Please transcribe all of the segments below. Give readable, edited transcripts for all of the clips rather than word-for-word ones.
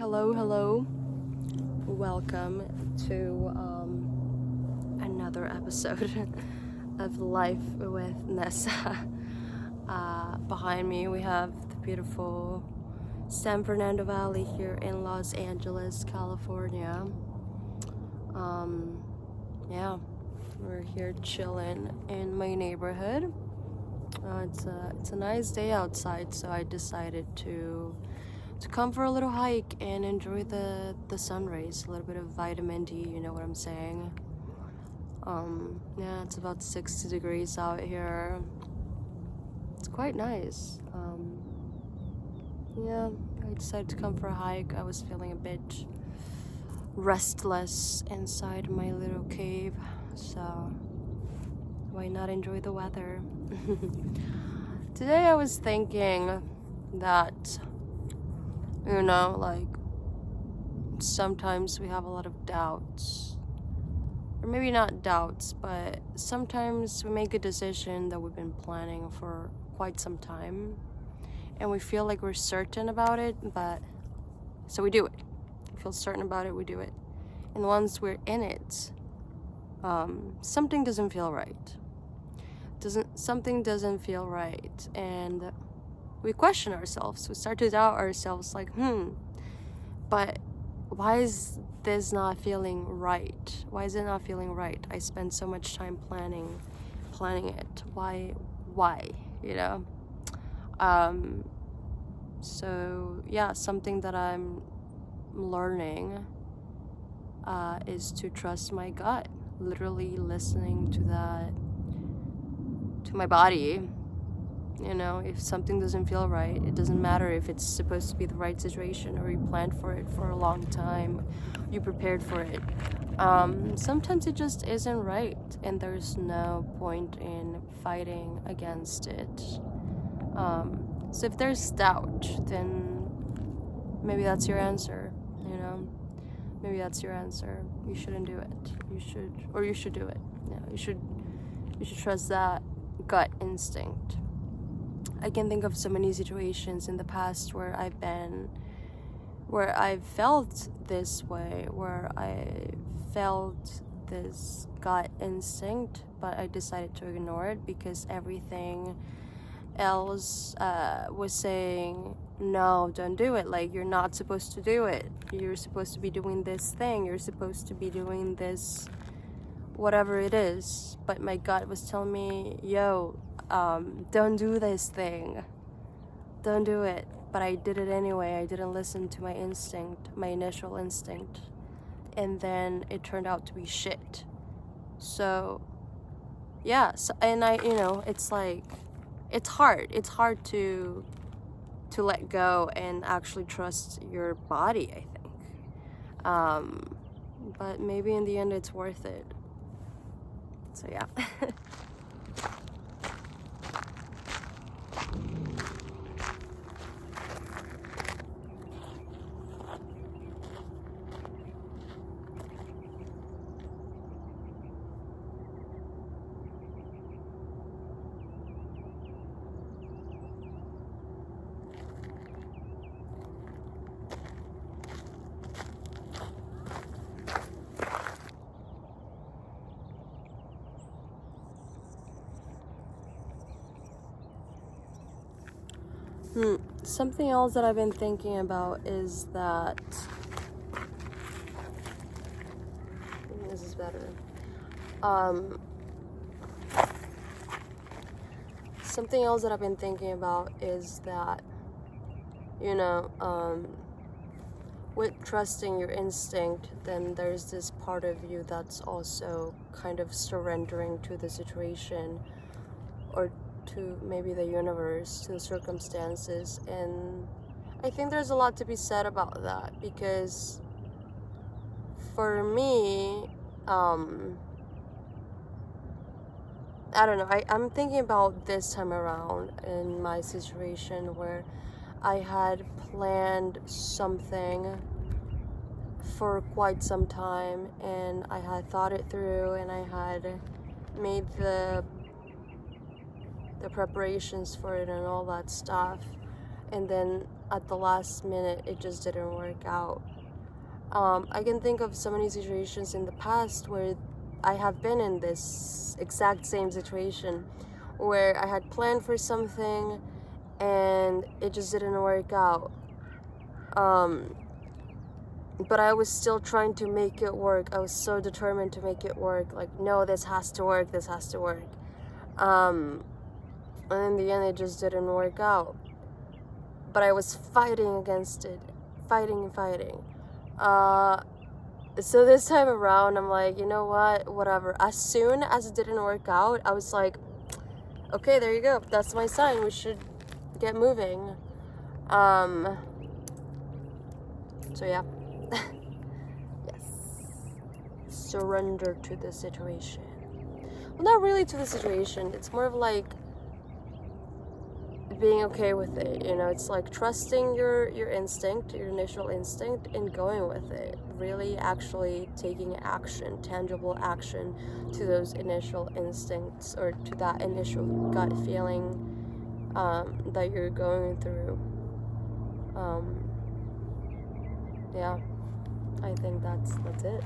Hello. Welcome to another episode of Life with Nessa. Behind me, we have the beautiful San Fernando Valley here in Los Angeles, California. Yeah, we're here chilling in my neighborhood. It's a nice day outside, so I decided to come for a little hike and enjoy the sun rays, a little bit of vitamin D, you know what I'm saying? Yeah, it's about 60 degrees out here. It's quite nice. Yeah, I decided to come for a hike. I was feeling a bit restless inside my little cave, so why not enjoy the weather? Today I was thinking that like sometimes we have a lot of doubts, or maybe not doubts, but sometimes we make a decision that we've been planning for quite some time and we feel like we're certain about it, but so we do it. We feel certain about it, we do it. And once we're in it, something doesn't feel right. Something doesn't feel right, and we question ourselves. We start to doubt ourselves, like, but why is this not feeling right? Why is it not feeling right? I spend so much time planning it. Why, you know? So yeah, something that I'm learning is to trust my gut, literally listening to my body. If something doesn't feel right, it doesn't matter if it's supposed to be the right situation or you planned for it for a long time, you prepared for it. Sometimes it just isn't right, and there's no point in fighting against it. So if there's doubt, then maybe that's your answer, Maybe that's your answer. You shouldn't do it. You should do it. You should trust that gut instinct. I can think of so many situations in the past where I've felt this way, where I felt this gut instinct, but I decided to ignore it because everything else was saying, no, don't do it. Like, you're not supposed to do it. You're supposed to be doing this thing. You're supposed to be doing this, whatever it is. But my gut was telling me, don't do this thing. Don't do it. But I did it anyway. I didn't listen to my instinct, my initial instinct. And then it turned out to be shit. So, yeah. And it's like, it's hard. It's hard to let go and actually trust your body, I think. But maybe in the end it's worth it. So, yeah. Something else that I've been thinking about is that this is better. Something else that I've been thinking about is that, with trusting your instinct, then there's this part of you that's also kind of surrendering to the situation, or to maybe the universe, to the circumstances. And I think there's a lot to be said about that, because for me, I don't know, I'm thinking about this time around in my situation where I had planned something for quite some time, and I had thought it through, and I had made the preparations for it and all that stuff. And then at the last minute it just didn't work out. I can think of so many situations in the past where I have been in this exact same situation where I had planned for something and it just didn't work out. But I was still trying to make it work. I was so determined to make it work. Like, no, this has to work, this has to work. And in the end, it just didn't work out. But I was fighting against it, fighting and fighting. So this time around, I'm like, you know what, whatever. As soon as it didn't work out, I was like, okay, there you go. That's my sign. We should get moving. So yeah. Yes. Surrender to the situation. Well, not really to the situation. It's more of like being okay with it, you know. It's like trusting your instinct, your initial instinct, and going with it. Really actually taking action, tangible action to those initial instincts, or to that initial gut feeling that you're going through. Yeah, I think that's it.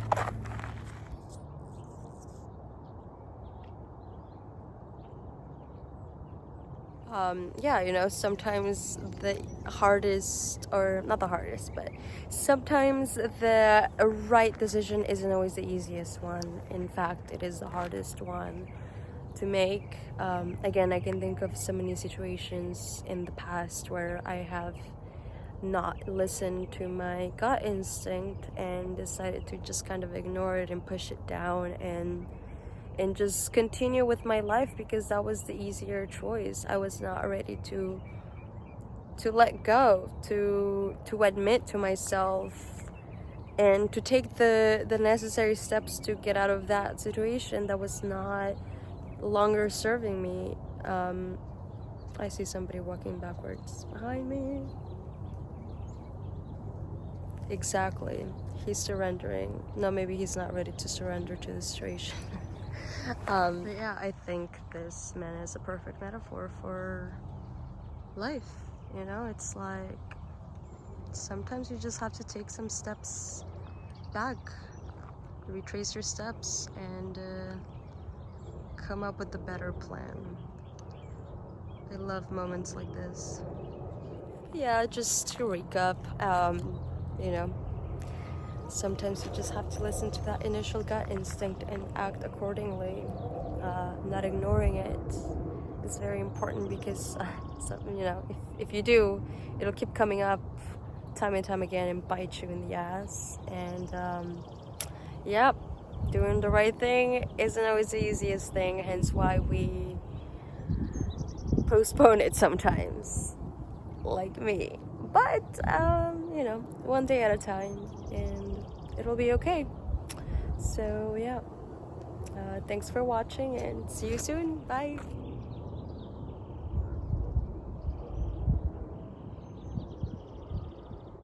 Yeah, you know, sometimes the hardest, or not the hardest, but sometimes the right decision isn't always the easiest one. In fact, it is the hardest one to make. Again, I can think of so many situations in the past where I have not listened to my gut instinct and decided to just kind of ignore it and push it down and just continue with my life because that was the easier choice. I was not ready to let go, to admit to myself and to take the necessary steps to get out of that situation that was not longer serving me. I see somebody walking backwards behind me. Exactly. He's surrendering. No, maybe he's not ready to surrender to the situation. But yeah, I think this man is a perfect metaphor for life. You know, it's like sometimes you just have to take some steps back, retrace your steps, and come up with a better plan. I love moments like this. Yeah, just to recap, you know, sometimes you just have to listen to that initial gut instinct and act accordingly. Not ignoring it is very important because, you know, if you do, it'll keep coming up time and time again and bite you in the ass. And yeah, doing the right thing isn't always the easiest thing, hence why we postpone it sometimes, like me. But you know, one day at a time, and it'll be okay. So yeah, thanks for watching and see you soon. Bye.